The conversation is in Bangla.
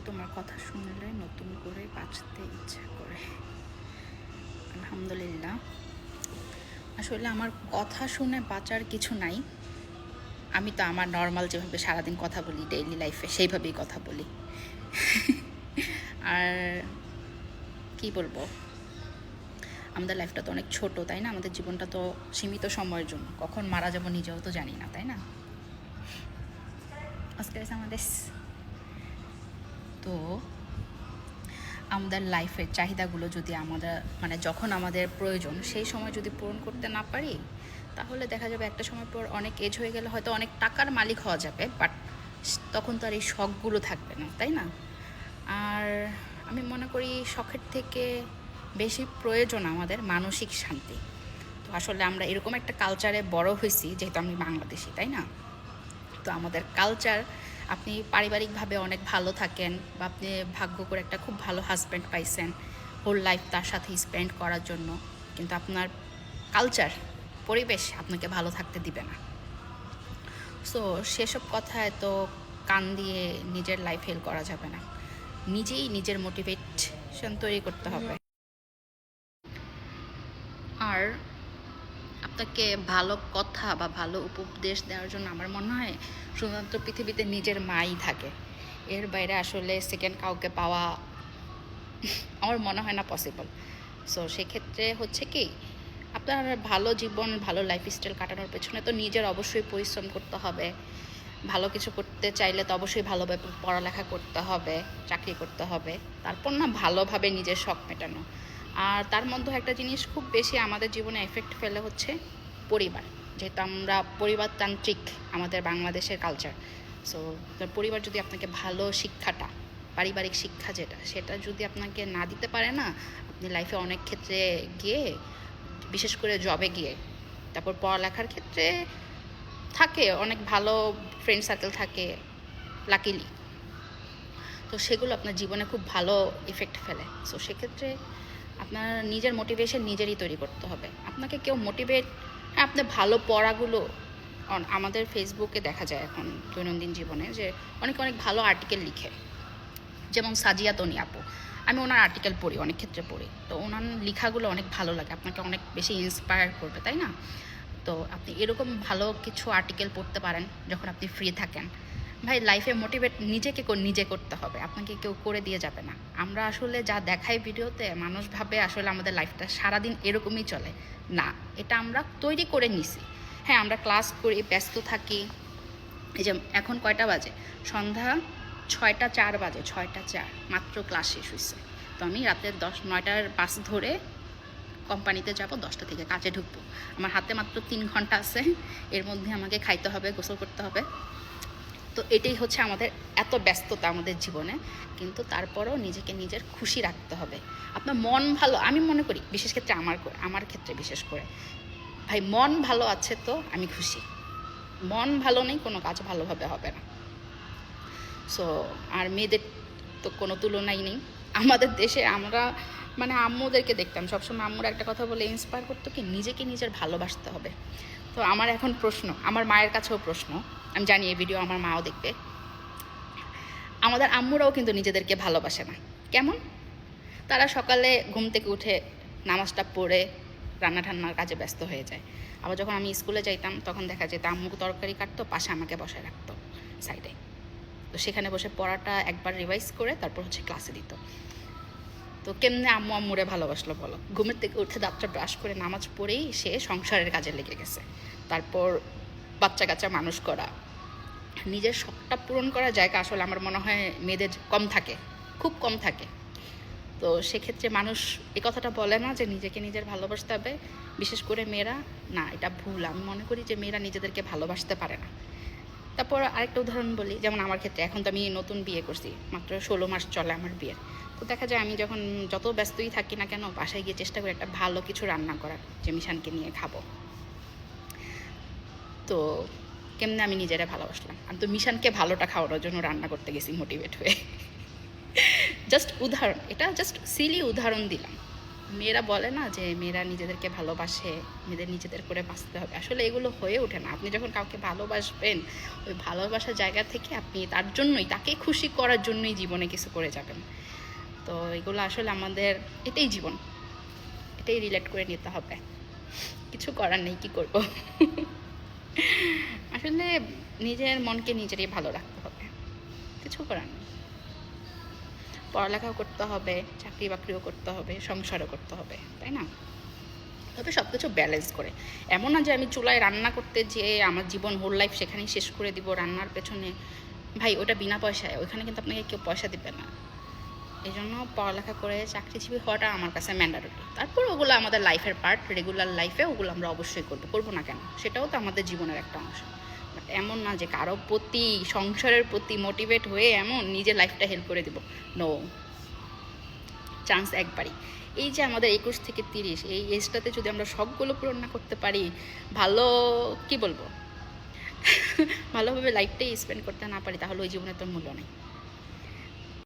তোমার কথা শুনলে নতুন করে বাঁচতে ইচ্ছা করে। আলহামদুলিল্লাহ। আসলে আমার কথা শুনে বাঁচার কিছু নাই। আমি তো আমার নর্মাল যেভাবে সারাদিন কথা বলি ডেইলি লাইফে সেইভাবেই কথা বলি। আর কি বলবো, আমাদের লাইফটা তো অনেক ছোট, তাই না? আমাদের জীবনটা তো সীমিত সময়ের জন্য, কখন মারা যাবো নিজেও তো জানি না, তাই না? আজকে আমাদের তো আমাদের লাইফের চাহিদাগুলো যদি আমাদের যখন আমাদের প্রয়োজন সেই সময় যদি পূরণ করতে না পারি, তাহলে দেখা যাবে একটা সময় পর অনেক এজ হয়ে গেলে হয়তো অনেক টাকার মালিক হওয়া যাবে, বাট তখন তো আর এই শখগুলো থাকবে না, তাই না? আর আমি মনে করি শখের থেকে বেশি প্রয়োজন আমাদের মানসিক শান্তি। তো আসলে আমরা এরকম একটা কালচারে বড় হয়েছি, যেহেতু আমি বাংলাদেশি, তাই না? তো আমাদের কালচার, আপনি পারিবারিকভাবে অনেক ভালো থাকেন বা আপনি ভাগ্য করে একটা খুব ভালো হাজব্যান্ড পাইছেন, হোল লাইফ তার সাথে স্পেন্ড করার জন্য, কিন্তু আপনার কালচার, পরিবেশ আপনাকে ভালো থাকতে দিবে না। সো সেসব কথায় তো কান দিয়ে নিজের লাইফ হেল করা যাবে না, নিজেই নিজের মোটিভেশন তৈরি করতে হবে। আর আপনাকে ভালো কথা বা ভালো উপদেশ দেওয়ার জন্য আমার মনে হয় শুধুমাত্র পৃথিবীতে নিজের মাই থাকে। এর বাইরে আসলে সেকেন্ড কাউকে পাওয়া আমার মনে হয় না পসিবল। সো সেক্ষেত্রে হচ্ছে কি, আপনার ভালো জীবন, ভালো লাইফস্টাইল কাটানোর পেছনে তো নিজের অবশ্যই পরিশ্রম করতে হবে। ভালো কিছু করতে চাইলে তো অবশ্যই ভালোভাবে পড়ালেখা করতে হবে, চাকরি করতে হবে, তারপর না ভালোভাবে নিজের শখ মেটানো। আর তার মধ্যে একটা জিনিস খুব বেশি আমাদের জীবনে এফেক্ট ফেলে হচ্ছে পরিবার। যেহেতু আমরা পরিবারতান্ত্রিক, আমাদের বাংলাদেশের কালচার। সো পরিবার যদি আপনাকে ভালো শিক্ষাটা, পারিবারিক শিক্ষা যেটা, সেটা যদি আপনাকে না দিতে পারে না, আপনি লাইফে অনেক ক্ষেত্রে গিয়ে, বিশেষ করে জবে গিয়ে, তারপর পড়ালেখার ক্ষেত্রে থাকে অনেক ভালো ফ্রেন্ড সার্কেল থাকে লাকিলি, তো সেগুলো আপনার জীবনে খুব ভালো ইফেক্ট ফেলে। সো সেক্ষেত্রে আপনার নিজের মোটিভেশন নিজেরই তৈরি করতে হবে। আপনাকে কেউ মোটিভেট, আপনি ভালো পড়াগুলো, আমাদের ফেসবুকে দেখা যায় এখন দৈনন্দিন জীবনে যে অনেক অনেক ভালো আর্টিকেল লিখে, যেমন সাজিয়া তনি আপু, আমি ওনার আর্টিকেল পড়ি, অনেক ক্ষেত্রে পড়ি, তো ওনার লেখাগুলো অনেক ভালো লাগে, আপনাকে অনেক বেশি ইন্সপায়ার করবে, তাই না? তো আপনি এরকম ভালো কিছু আর্টিকেল পড়তে পারেন যখন আপনি ফ্রি থাকেন। ভাই, লাইফে মোটিভেট নিজেকে নিজে করতে হবে, আপনাকে কেউ করে দিয়ে যাবে না। আমরা আসলে যা দেখাই ভিডিওতে, মানুষ ভাবে আসলে আমাদের লাইফটা সারাদিন এরকমই চলে। না, এটা আমরা তৈরি করে নিছি। হ্যাঁ, আমরা ক্লাস করি, ব্যস্ত থাকি। এই যে এখন কয়টা বাজে, সন্ধ্যা 6টা 4 বাজে, 6টা 4 মাত্র ক্লাস শেষ হয়েছে। তো আমি রাতে 9টার বাস ধরে কোম্পানিতে যাব, 10টা থেকে কাজে ঢুকবো। আমার হাতে মাত্র 3 ঘন্টা আছে, এর মধ্যে আমাকে খাইতে হবে, গোসল করতে হবে। তো এটাই হচ্ছে আমাদের এত ব্যস্ততা আমাদের জীবনে, কিন্তু তারপরেও নিজেকে নিজের খুশি রাখতে হবে। আপনার মন ভালো, আমি মনে করি বিশেষ ক্ষেত্রে আমার ক্ষেত্রে বিশেষ করে, ভাই মন ভালো আছে তো আমি খুশি। মন ভালো নেই, কোনো কাজ ভালোভাবে হবে না। সো আর মেয়েদের তো কোনো তুলনাই নেই আমাদের দেশে। আমরা আম্মুদেরকে দেখতাম সবসময়, আম্মুর একটা কথা বলে ইন্সপায়ার করতো কি, নিজেকে নিজের ভালোবাসতে হবে। তো আমার এখন প্রশ্ন, আমার মায়ের কাছেও প্রশ্ন, আমি জানি এই ভিডিও আমার মাও দেখবে, আমাদের আম্মুরাও কিন্তু নিজেদেরকে ভালোবাসে না। কেমন? তারা সকালে ঘুম থেকে উঠে নামাজটা পড়ে রান্না ঠান্নার কাজে ব্যস্ত হয়ে যায়। আবার যখন আমি স্কুলে যাইতাম তখন দেখা যেত আম্মুকে তরকারি কাটতো, পাশে আমাকে বসায় রাখতো সাইডে, তো সেখানে বসে পড়াটা একবার রিভাইজ করে তারপর হচ্ছে ক্লাসে দিত। তো কেমনে আম্মু আম্মুরে ভালোবাসলো বলো? ঘুমের থেকে উঠে দাঁতটা ব্রাশ করে নামাজ পড়েই সে সংসারের কাজে লেগে গেছে। তারপর বাচ্চা কাচ্চা মানুষ করা, নিজের শখটা পূরণ করার জায়গা আসলে আমার মনে হয় মেয়েদের কম থাকে, খুব কম থাকে। তো সেক্ষেত্রে মানুষ এই কথাটা বলে না যে নিজেকে নিজের ভালোবাসতে হবে, বিশেষ করে মেয়েরা। না, এটা ভুল। আমি মনে করি যে মেয়েরা নিজেদেরকে ভালোবাসতে পারে না। তারপর আরেকটা উদাহরণ বলি, যেমন আমার ক্ষেত্রে এখন তো আমি নতুন বিয়ে করছি, মাত্র 16 মাস চলে আমার বিয়ের। তো দেখা যায় আমি যখন যত ব্যস্তই থাকি না কেন, বাসায় গিয়ে চেষ্টা করি একটা ভালো কিছু রান্না করার, যে মিশানকে নিয়ে খাবো। তো কেমনে আমি নিজেরা ভালোবাসলাম, আমি তো মিশানকে ভালোটা খাওয়ানোর জন্য রান্না করতে গেছি মোটিভেট হয়ে। জাস্ট উদাহরণ, এটা জাস্ট সিলি উদাহরণ দিলাম। মেয়েরা বলে না যে মেয়েরা নিজেদেরকে ভালোবাসে, মেয়েদের নিজেদের করে বাঁচতে হবে, আসলে এগুলো হয়ে ওঠে না। আপনি যখন কাউকে ভালোবাসবেন, ওই ভালোবাসার জায়গা থেকে আপনি তার জন্যই, তাকে খুশি করার জন্যই জীবনে কিছু করে যাবেন। তো এগুলো আসলে আমাদের, এটাই জীবন, এটাই রিলেট করে নিতে হবে, কিছু করার নেই, কি করব। আসলে নিজের মনকে নিজেরই ভালো রাখতে হবে, কিছু করার নেই। পড়ালেখাও করতে হবে, চাকরি বাকরিও করতে হবে, সংসারও করতে হবে, তাই না? তবে সব কিছু ব্যালেন্স করে। এমন না যে আমি চুলায় রান্না করতে যেয়ে আমার জীবন হোল লাইফ সেখানেই শেষ করে দিব রান্নার পেছনে। ভাই ওটা বিনা পয়সায়, ওইখানে কিন্তু আপনাকে কেউ পয়সা দিবে না। এই জন্য পড়ালেখা করে চাকরিজীবী হওয়াটা আমার কাছে ম্যান্ডেটরি। তারপর ওগুলো আমাদের লাইফের পার্ট, রেগুলার লাইফে ওগুলো আমরা অবশ্যই করবো না কেন, সেটাও তো আমাদের জীবনের একটা অংশ। বাট এমন না যে কারো প্রতি, সংসারের প্রতি মোটিভেট হয়ে এমন নিজের লাইফটা হেল্প করে দিব, নো, চান্স একবারই। এই যে আমাদের 21 থেকে 30 এই এজটাতে যদি আমরা সবগুলো পূরণ না করতে পারি, ভালো, কি বলবো, ভালোভাবে লাইফটাই স্পেন্ড করতে না পারি, তাহলে ওই জীবনে তোর মূল্য নেই।